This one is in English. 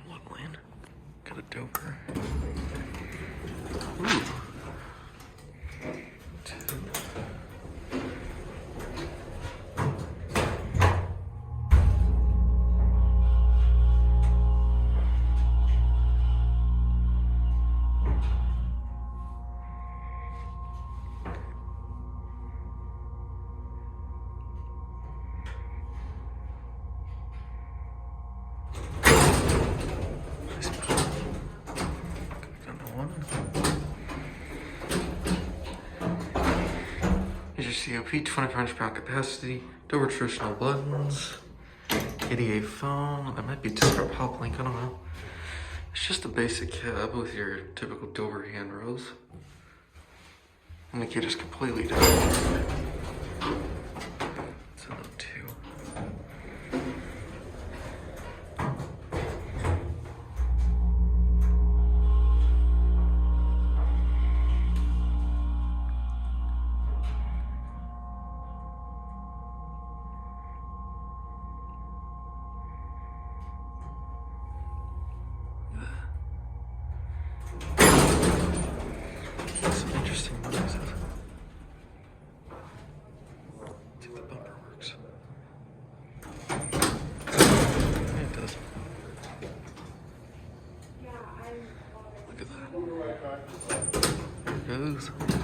Woodlane. Got a Dover. Ooh. Here's your COP, 25 pound capacity, Dover traditional buttons, 88 foam. That might be just our pop link, I don't know. It's just a basic cab with your typical Dover handrails. And the kit is completely different. It's a little two. Some interesting noises. See if the bumper works. Yeah, it does. Look at that. There it goes.